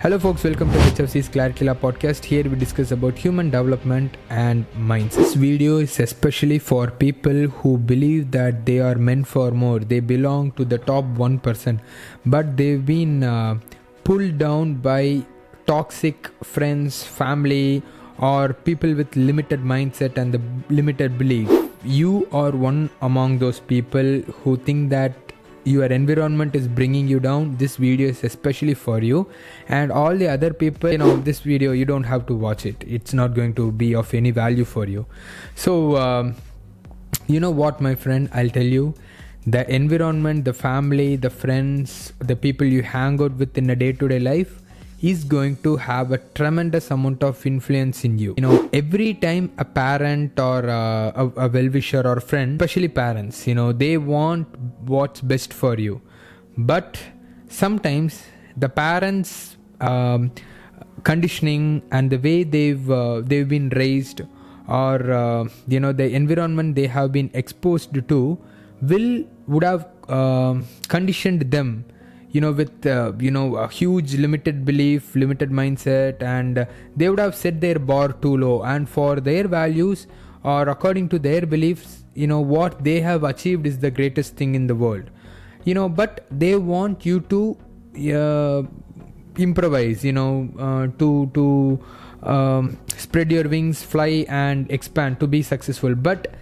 Hello folks, welcome to HFC's Clarity Lab podcast. Here we discuss about human development and mindset. This video is especially for people who believe that they are meant for more. They belong to the top 1%, but they've been pulled down by toxic friends, family, or people with limited mindset and the limited belief. You are one among those people who think that your environment is bringing you down. This video is especially for you, and all the other people, this video you don't have to watch it. It's not going to be of any value for you. So you know what, my friend, I'll tell you, the environment, the family, the friends, the people you hang out with in a day-to-day life is going to have a tremendous amount of influence in you. Every time a parent or a well-wisher or friend, especially parents, they want what's best for you. But sometimes the parents' conditioning and the way they've been raised, or the environment they have been exposed to would have conditioned them with a huge limited belief, limited mindset, and they would have set their bar too low, and for their values or according to their beliefs, what they have achieved is the greatest thing in the world. But they want you to improvise, to spread your wings, fly and expand, to be successful. But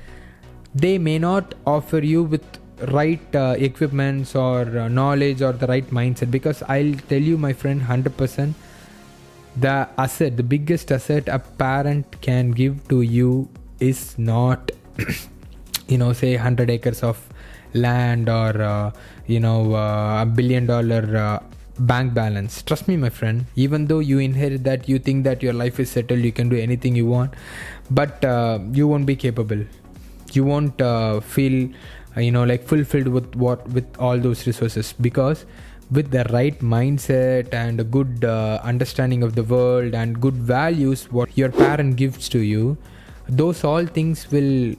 they may not offer you with right equipments or knowledge or the right mindset, because I'll tell you, my friend, 100%, the biggest asset a parent can give to you is not say 100 acres of land or $1 billion bank balance. Trust me, my friend, even though you inherit that, you think that your life is settled, you can do anything you want, but you won't be capable. You won't feel fulfilled with all those resources, because with the right mindset and a good understanding of the world and good values what your parent gives to you, those all things will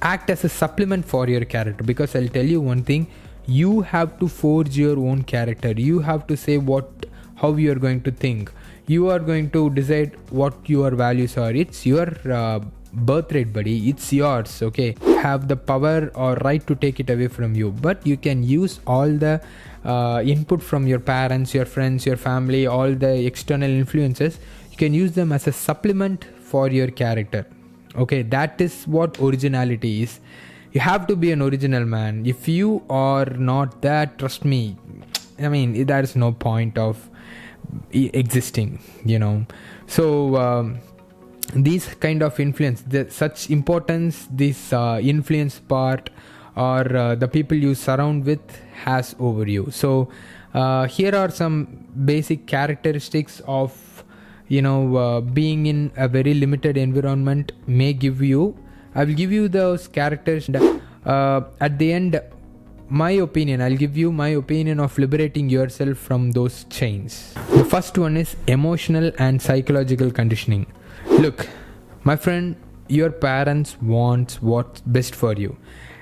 act as a supplement for your character. Because I'll tell you one thing, you have to forge your own character. You have to say how you are going to think. You are going to decide what your values are. It's your birthright, buddy. It's yours. Okay, have the power or right to take it away from you, but you can use all the input from your parents, your friends, your family, all the external influences. You can use them as a supplement for your character. Okay, that is what originality is. You have to be an original man. If you are not that, trust me, there is no point of existing. So these kind of influence, such importance this influence part or the people you surround with has over you. So here are some basic characteristics of being in a very limited environment may give you. I will give you those characters at the end. My opinion, I'll give you my opinion of liberating yourself from those chains. The first one is emotional and psychological conditioning. Look, my friend, your parents want what's best for you,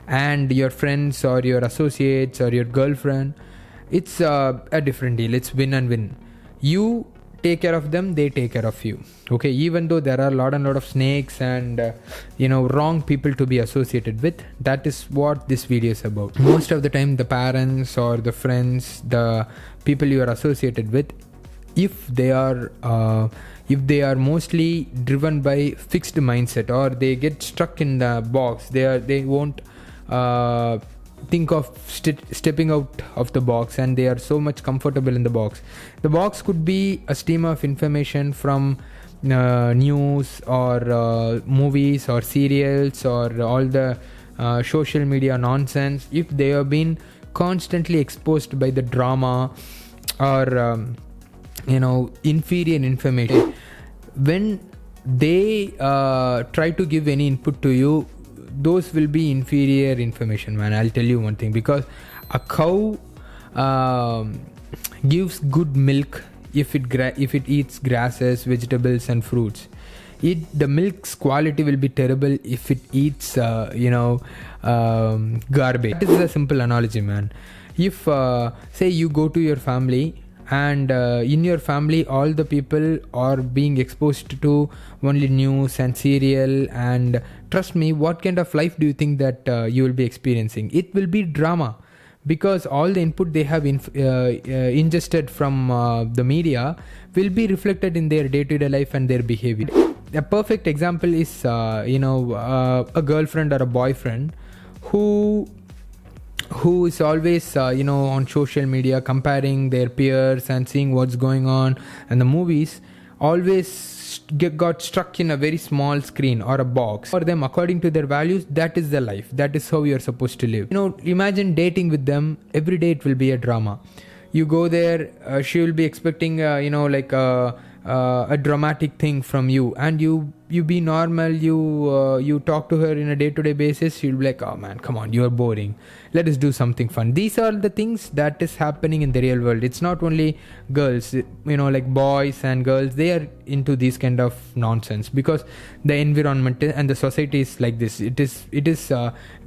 and your friends or your associates or your girlfriend, it's a different deal. It's win and win. You take care of them, they take care of you. Okay, even though there are a lot of snakes and wrong people to be associated with, that is what this video is about. Most of the time, the parents or the friends, the people you are associated with, if they are mostly driven by fixed mindset, or they get stuck in the box, they won't think of stepping out of the box, and they are so much comfortable in the box. The box could be a stream of information from news or movies or serials or all the social media nonsense. If they have been constantly exposed by the drama or inferior information, when they try to give any input to you, those will be inferior information, man. I'll tell you one thing, because a cow gives good milk if it eats grasses, vegetables and fruits. The milk's quality will be terrible if it eats garbage. This is a simple analogy, man. If say you go to your family and in your family all the people are being exposed to only news and serial, and trust me, what kind of life do you think that you will be experiencing? It will be drama, because all the input they have ingested from the media will be reflected in their day-to-day life and their behavior. A perfect example is a girlfriend or a boyfriend who is always on social media comparing their peers and seeing what's going on, and the movies always got stuck in a very small screen or a box. For them, according to their values, that is the life, that is how you're supposed to live. Imagine dating with them. Every day it will be a drama. You go there, she will be expecting a dramatic thing from you, and you be normal, you talk to her in a day-to-day basis, she'll be like, oh man, come on, you're boring, let us do something fun. These are the things that is happening in the real world. It's not only girls, like boys and girls, they are into this kind of nonsense because the environment and the society is like this. It is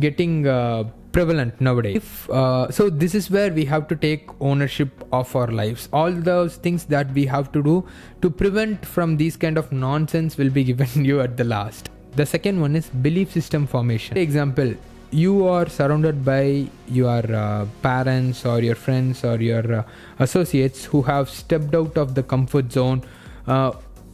getting prevalent nowadays. So this is where we have to take ownership of our lives. All those things that we have to do to prevent from these kind of nonsense will be given you at the last. The second one is belief system formation. For example, you are surrounded by your parents or your friends or your associates who have stepped out of the comfort zone,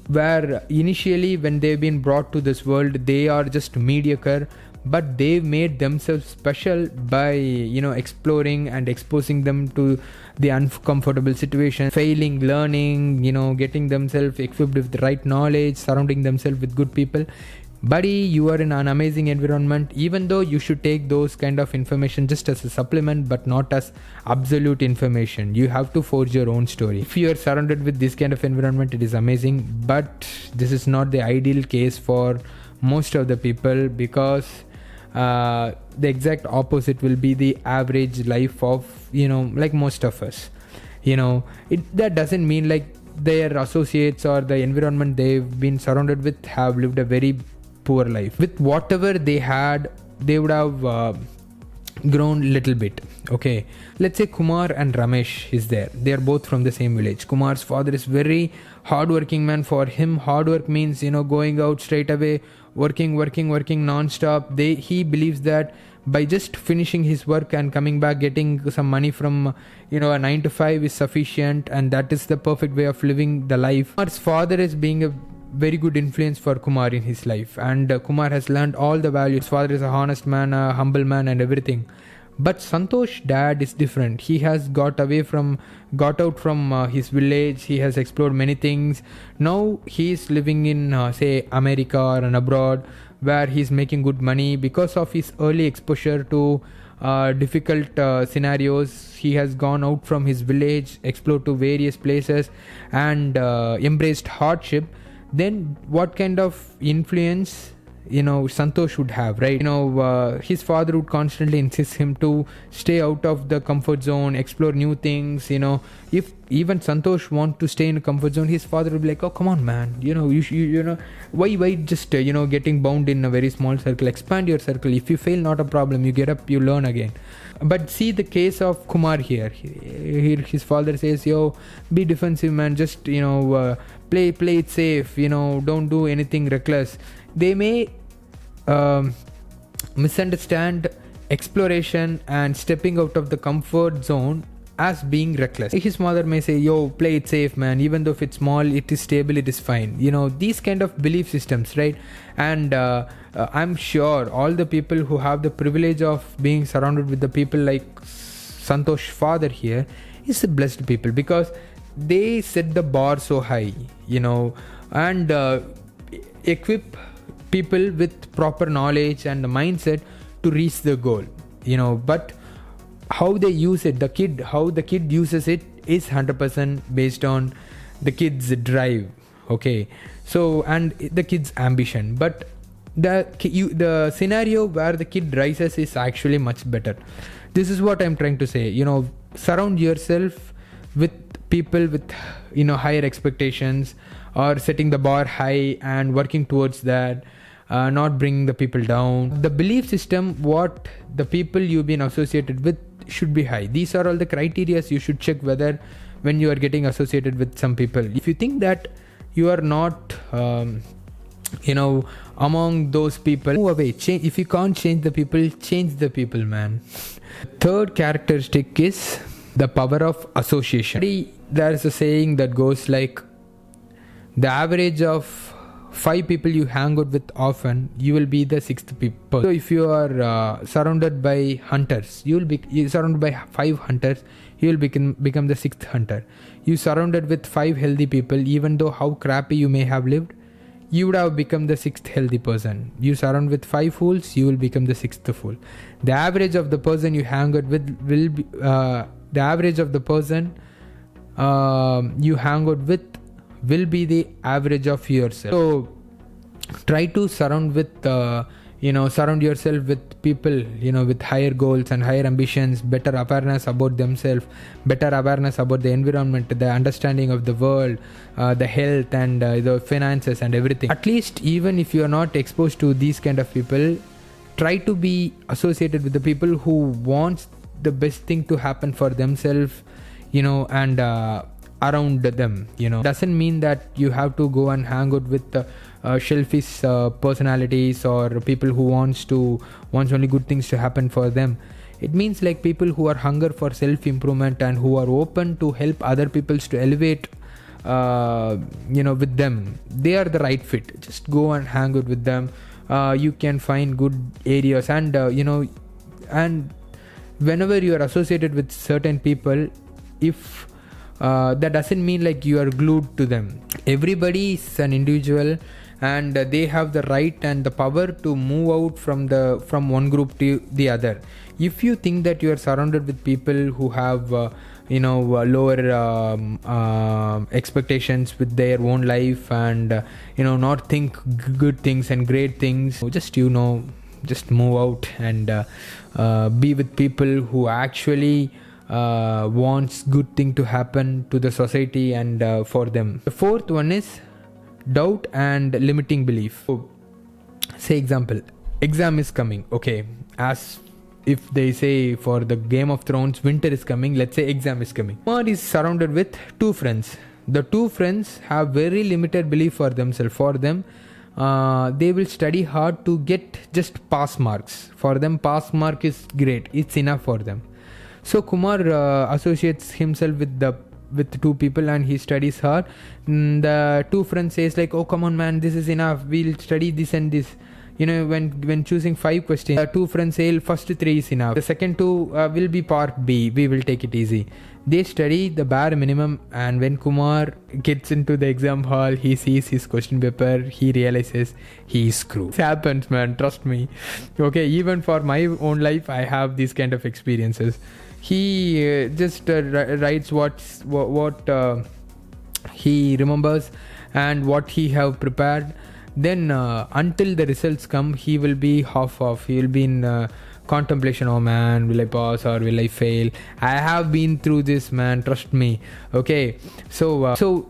where initially when they've been brought to this world, they are just mediocre, but they've made themselves special by exploring and exposing them to the uncomfortable situation, failing, learning, getting themselves equipped with the right knowledge, surrounding themselves with good people. Buddy, you are in an amazing environment, even though you should take those kind of information just as a supplement but not as absolute information. You have to forge your own story. If you are surrounded with this kind of environment, it is amazing, but this is not the ideal case for most of the people, because the exact opposite will be the average life of like most of us. That doesn't mean like their associates or the environment they've been surrounded with have lived a very poor life. With whatever they had, they would have grown little bit. Okay, let's say Kumar and Ramesh is there. They are both from the same village. Kumar's father is very hardworking man. For him, hard work means going out straight away, working non-stop. He believes that by just finishing his work and coming back, getting some money from a 9 to 5 is sufficient, and that is the perfect way of living the life. Kumar's father is being a very good influence for Kumar in his life, and Kumar has learned all the values. His father is a honest man, a humble man, and everything. But Santosh dad is different. He has got out from his village. He has explored many things. Now he is living in say America or abroad, where he's making good money because of his early exposure to difficult scenarios. He has gone out from his village, explored to various places, and embraced hardship. Then what kind of influence Santosh would have, right? His father would constantly insist him to stay out of the comfort zone, explore new things. If even Santosh want to stay in a comfort zone, his father would be like, oh come on man, why just getting bound in a very small circle? Expand your circle. If you fail, not a problem, you get up, you learn again. But see the case of Kumar here. His father says, yo, be defensive man, just play it safe, don't do anything reckless. They may misunderstand exploration and stepping out of the comfort zone as being reckless. His mother may say, yo, play it safe man, even though if it's small, it is stable, it is fine. These kind of belief systems, right? And I'm sure all the people who have the privilege of being surrounded with the people like Santosh father here is the blessed people, because they set the bar so high, and equip people with proper knowledge and the mindset to reach the goal. But how they use it, how the kid uses it is 100% based on the kid's drive. Okay, so and the kid's ambition. But the scenario where the kid rises is actually much better. This is what I'm trying to say. Surround yourself with people with higher expectations, or setting the bar high and working towards that, not bringing the people down. The belief system, what the people you've been associated with should be high. These are all the criteria you should check whether when you are getting associated with some people. If you think that you are not among those people, move away. Change. If you can't change the people, man. Third characteristic is the power of association. There is a saying that goes like, the average of 5 people you hang out with often, you will be the 6th person. So if you are surrounded by hunters, you're surrounded by 5 hunters, you will become the 6th hunter. You surrounded with 5 healthy people, even though how crappy you may have lived, you would have become the 6th healthy person. You surround with 5 fools, you will become the 6th fool. The average of the person you hang out with will be the average of the person you hang out with will be the average of yourself. So try to surround yourself with people with higher goals and higher ambitions, better awareness about themselves, better awareness about the environment, the understanding of the world, the health and the finances and everything. At least even if you are not exposed to these kind of people, try to be associated with the people who wants the best thing to happen for themselves, and around them. Doesn't mean that you have to go and hang out with selfish personalities or people who wants only good things to happen for them. It means like people who are hunger for self-improvement and who are open to help other people to elevate with them. They are the right fit. Just go and hang out with them. You can find good areas, and and whenever you are associated with certain people, if that doesn't mean like you are glued to them. Everybody is an individual, and they have the right and the power to move out from one group to the other. If you think that you are surrounded with people who have lower expectations with their own life, and not think good things and great things, just move out and be with people who actually wants good thing to happen to the society and for them. The fourth one is doubt and limiting belief. So, say example, exam is coming. Okay, as if they say for the Game of Thrones, winter is coming. Let's say exam is coming. Kumar is surrounded with 2 friends. The 2 friends have very limited belief for themselves. For them, they will study hard to get just pass marks. For them, pass mark is great. It's enough for them. So Kumar associates himself with 2 people and he studies hard. The 2 friends says like, oh come on man, this is enough, we'll study this and this. When choosing 5 questions, 2 friends say first 3 is enough, the second 2 will be part B, we will take it easy. They study the bare minimum, and when Kumar gets into the exam hall, he sees his question paper, he realizes he is screwed. It happens, man, trust me. Okay, even for my own life, I have these kind of experiences. He just writes what he remembers and what he have prepared. Then until the results come, he will be half off. He will be in contemplation. Oh man, will I pass or will I fail? I have been through this, man, trust me. Okay, so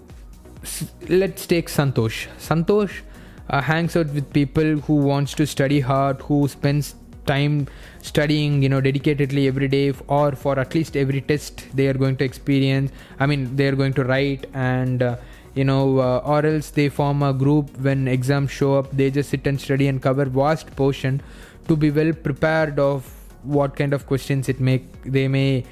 let's take Santosh. Santosh hangs out with people who wants to study hard, who spends time studying dedicatedly every day, or for at least every test they are going to experience, they are going to write, and or else they form a group. When exams show up, they just sit and study and cover vast portion to be well prepared of what kind of questions they may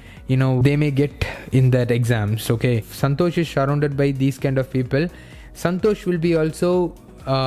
get in that exams. Okay, Santosh is surrounded by these kind of people. Santosh will be also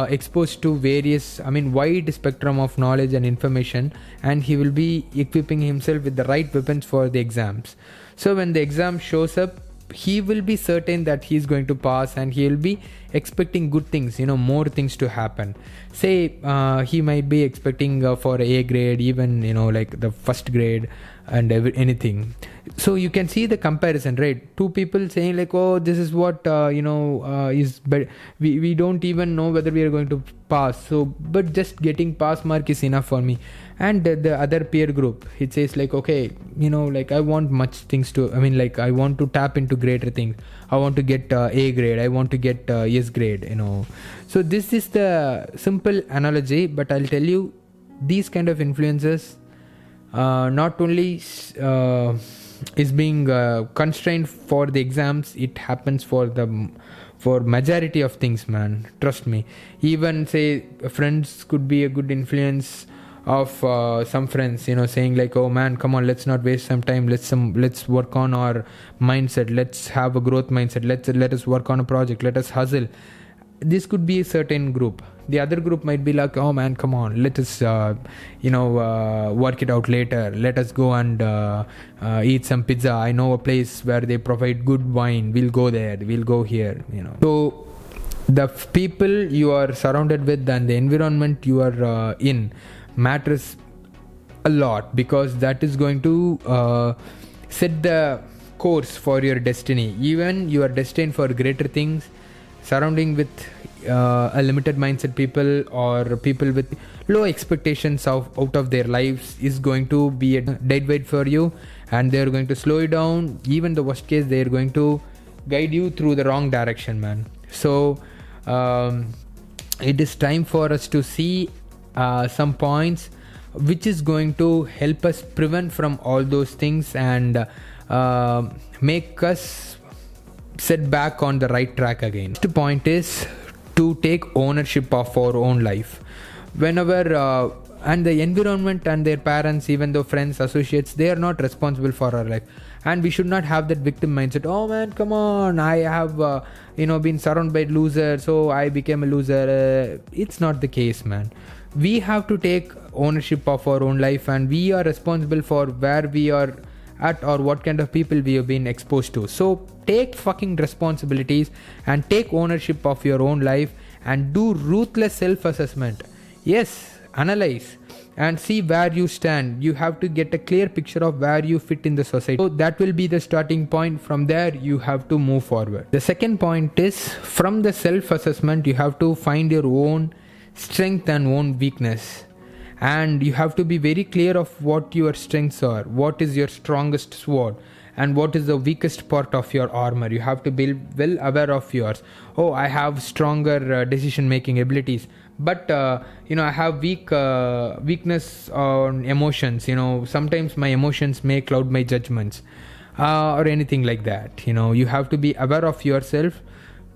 exposed to various wide spectrum of knowledge and information, and he will be equipping himself with the right weapons for the exams. So when the exam shows up, he will be certain that he is going to pass, and he will be expecting good things, more things to happen. Say he might be expecting for A grade, even like the first grade and anything. So you can see the comparison, right? 2 people saying like, oh, this is what is better. We don't even know whether we are going to pass, so but just getting pass mark is enough for me. And the other peer group, it says like, okay, like I want much things to, I want to tap into greater things. I want to get A grade, I want to get S grade, So this is the simple analogy, but I'll tell you, these kind of influences not only is being constrained for the exams. It happens for majority of things, man. Trust me. Even say friends could be a good influence of some friends, saying like, oh man, come on, let's not waste some time, let's work on our mindset, let's have a growth mindset, let us work on a project, let us hustle. This could be a certain group. The other group might be like, oh man, come on, let us work it out later, let us go and eat some pizza, I know a place where they provide good wine, we'll go there, we'll go here. So the people you are surrounded with and the environment you are in matters a lot, because that is going to set the course for your destiny. Even you are destined for greater things. Surrounding with a limited mindset people, or people with low expectations out of their lives, is going to be a dead weight for you, and they are going to slow you down. Even the worst case, they are going to guide you through the wrong direction, man. So it is time for us to see some points which is going to help us prevent from all those things and make us set back on the right track again. Next point is to take ownership of our own life. Whenever and the environment and their parents, even though friends, associates, they are not responsible for our life, and we should not have that victim mindset. Oh man, come on, I have been surrounded by losers, so I became a loser. It's not the case, man. We have to take ownership of our own life, and we are responsible for where we are at or what kind of people we have been exposed to. So take fucking responsibilities and take ownership of your own life and do ruthless self-assessment. Yes, analyze and see where you stand. You have to get a clear picture of where you fit in the society. So that will be the starting point. From there you have to move forward. The second point is, from the self-assessment you have to find your own strength and own weakness. And you have to be very clear of what your strengths are, what is your strongest sword, and what is the weakest part of your armor. You have to be well aware of yours. Oh, I have stronger decision making abilities, but I have weakness on emotions. Sometimes my emotions may cloud my judgments, or anything like that. You have to be aware of yourself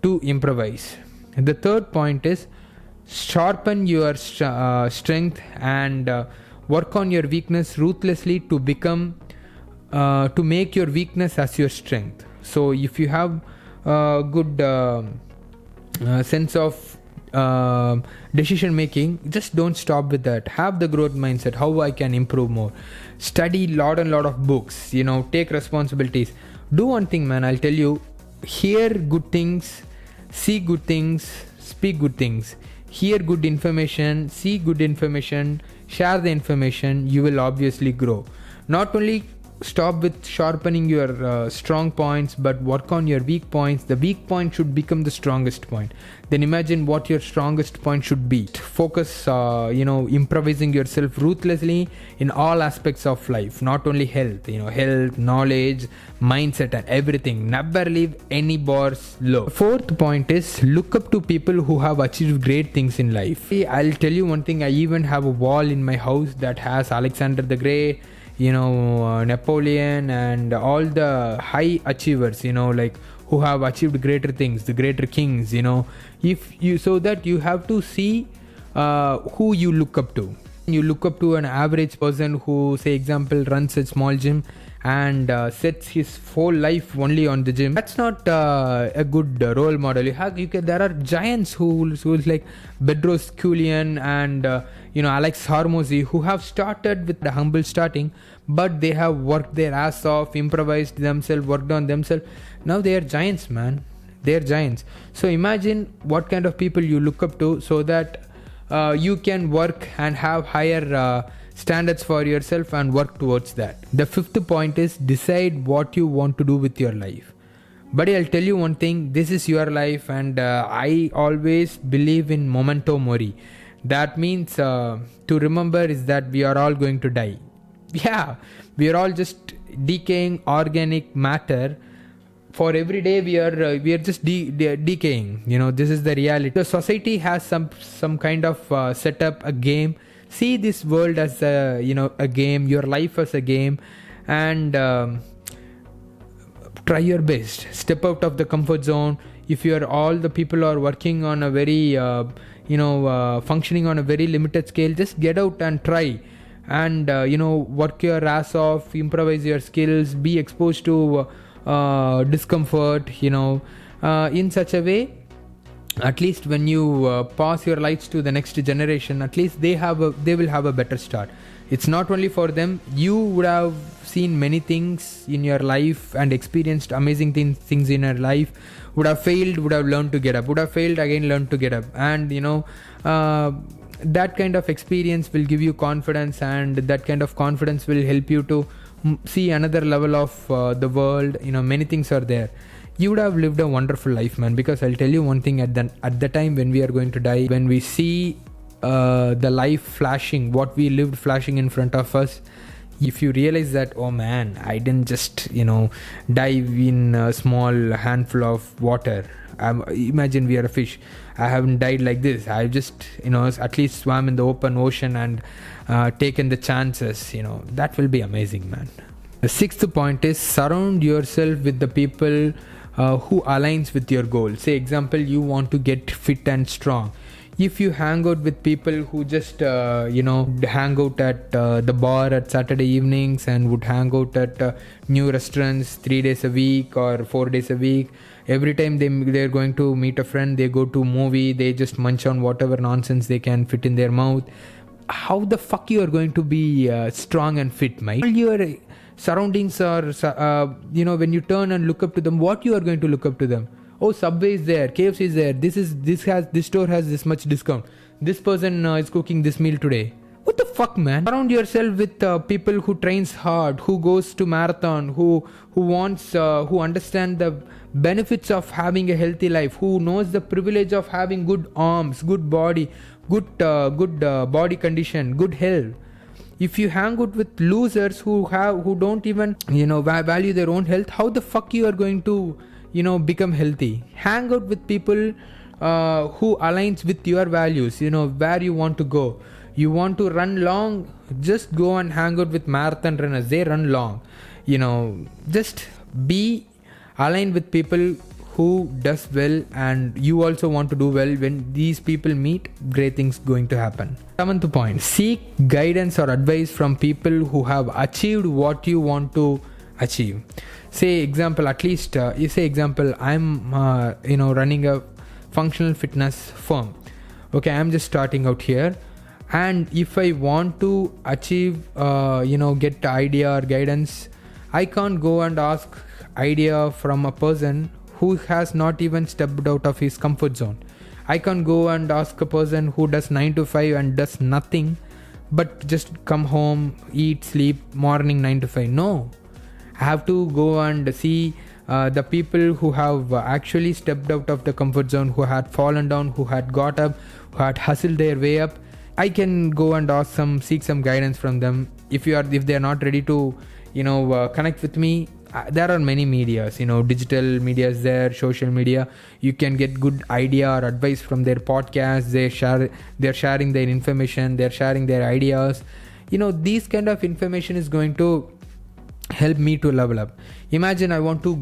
to improvise. And the third point is, sharpen your strength and work on your weakness ruthlessly to make your weakness as your strength. So if you have a good sense of decision making, just don't stop with that. Have the growth mindset, how I can improve more. Study lot of books, take responsibilities. Do one thing, man, I'll tell you: hear good things, see good things, speak good things. Hear good information, see good information, share the information. You will obviously grow. Not only stop with sharpening your strong points, but work on your weak points. The weak point should become the strongest point. Then imagine what your strongest point should be. Focus, improvising yourself ruthlessly in all aspects of life, not only health, health, knowledge, mindset, and everything. Never leave any bars low. Fourth point is, look up to people who have achieved great things in life. I'll tell you one thing. I even have a wall in my house that has Alexander the Great, Napoleon, and all the high achievers, like who have achieved greater things, the greater kings. So that you have to see who you look up to. You look up to an average person who, say example, runs a small gym and sets his whole life only on the gym. That's not a good role model. There are giants who's like Bedros Keuilian and Alex Hormozy, who have started with the humble starting, but they have worked their ass off, improvised themselves, worked on themselves. Now they are giants, man. They are giants. So imagine what kind of people you look up to, so that you can work and have higher standards for yourself and work towards that. The fifth point is, decide what you want to do with your life. Buddy, I'll tell you one thing. This is your life, and I always believe in memento mori. That means to remember is that we are all going to die. Yeah, we are all just decaying organic matter. For every day we are just decaying. This is the reality. The society has some kind of set up a game. See this world as a game, your life as a game, and try your best, step out of the comfort zone. If you're all the people are working on a very functioning on a very limited scale, just get out and try, and work your ass off, improvise your skills, be exposed to discomfort, in such a way. At least when you pass your lights to the next generation, at least they will have a better start. It's not only for them. You would have seen many things in your life and experienced amazing things in your life. Would have failed, would have learned to get up, would have failed again, learned to get up. And that kind of experience will give you confidence, and that kind of confidence will help you to see another level of the world. Many things are there. You would have lived a wonderful life, man. Because I'll tell you one thing, at the time when we are going to die, when we see the life flashing, what we lived flashing in front of us, if you realize that, oh man, I didn't just dive in a small handful of water. Imagine we are a fish. I haven't died like this. I've just at least swam in the open ocean and taken the chances. That will be amazing, man. The sixth point is surround yourself with the people who aligns with your goal. Say example, you want to get fit and strong. If you hang out with people who just hang out at the bar at Saturday evenings, and would hang out at new restaurants 3 days a week or 4 days a week, every time they're going to meet a friend, they go to a movie, they just munch on whatever nonsense they can fit in their mouth. How the fuck you are going to be strong and fit, mate? All your surroundings are when you turn and look up to them, what you are going to look up to them? Oh, Subway is there, KFC is there, this store has this much discount, this person is cooking this meal today. What the fuck, man? Surround yourself with people who trains hard, who goes to marathon, who understand the benefits of having a healthy life, who knows the privilege of having good arms, good body, good body condition, good health. If you hang out with losers who don't even value their own health, how the fuck you are going to become healthy? Hang out with people who aligns with your values, where you want to go. You want to run long, just go and hang out with marathon runners. They run long. Just be aligned with people who does well, and you also want to do well. When these people meet, great things going to happen. Seventh point, seek guidance or advice from people who have achieved what you want to achieve. Say example, I'm running a functional fitness firm. Okay, I'm just starting out here, and if I want to achieve get idea or guidance, I can't go and ask idea from a person who has not even stepped out of his comfort zone. I can't go and ask a person who does 9 to 5 and does nothing but just come home, eat, sleep, morning 9 to 5. No, I have to go and see the people who have actually stepped out of the comfort zone, who had fallen down, who had got up, who had hustled their way up. I can go and seek some guidance from them. If they are not ready to connect with me, there are many medias, digital media is there, social media. You can get good idea or advice from their podcasts. They're sharing their information, they're sharing their ideas. These kind of information is going to help me to level up. Imagine I want to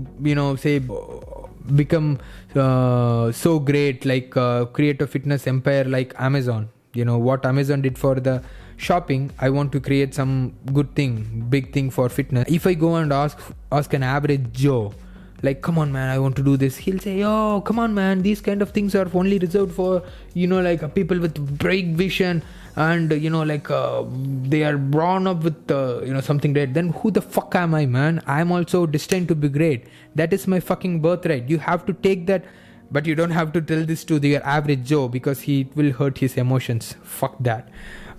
become so great, like create a fitness empire like Amazon. What Amazon did for the shopping, I want to create some big thing for fitness. If I go and ask an average Joe, like, come on man, I want to do this, he'll say, yo, come on man, these kind of things are only reserved for people with bright vision, and they are born up with something great. Then who the fuck am I, man? I'm also destined to be great. That is my fucking birthright. You have to take that. But you don't have to tell this to the average Joe, because he will hurt his emotions. Fuck that.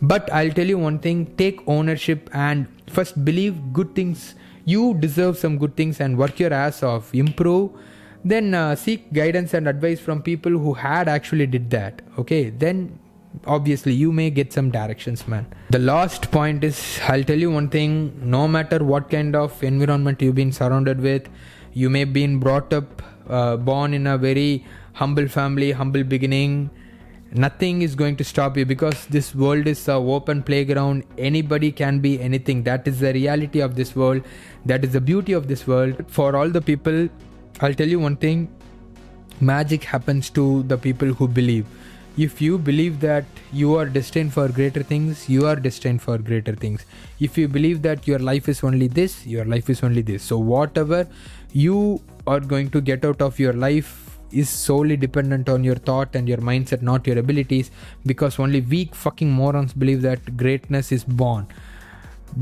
But I'll tell you one thing, take ownership and first believe good things. You deserve some good things and work your ass off, improve. Then seek guidance and advice from people who had actually did that. Okay, then obviously you may get some directions, man. The last point is, I'll tell you one thing, no matter what kind of environment you've been surrounded with, you may have been brought up born in a very humble family, humble beginning, Nothing is going to stop you, because this world is a open playground. Anybody can be anything. That is the reality of this world. That is the beauty of this world. For all the people, I'll tell you one thing: magic happens to the people who believe. If you believe that you are destined for greater things, you are destined for greater things. If you believe that your life is only this, your life is only this. So whatever you are going to get out of your life is solely dependent on your thought and your mindset, not your abilities, because only weak fucking morons believe that greatness is born.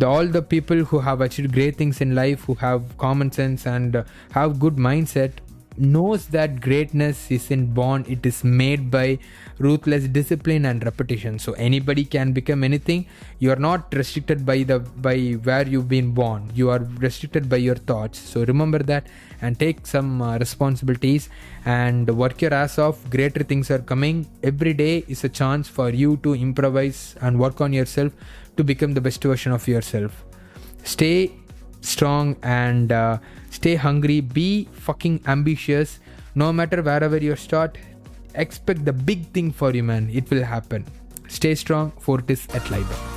All the people who have achieved great things in life, who have common sense and have good mindset, knows that greatness isn't born, it is made by ruthless discipline and repetition. So anybody can become anything. You are not restricted by where you've been born. You are restricted by your thoughts. So remember that, and take some responsibilities and work your ass off. Greater things are coming. Every day is a chance for you to improvise and work on yourself to become the best version of yourself. Stay strong and stay hungry. Be fucking ambitious. No matter wherever you start, expect the big thing for you, man. It will happen. Stay strong. Fortis at Liber.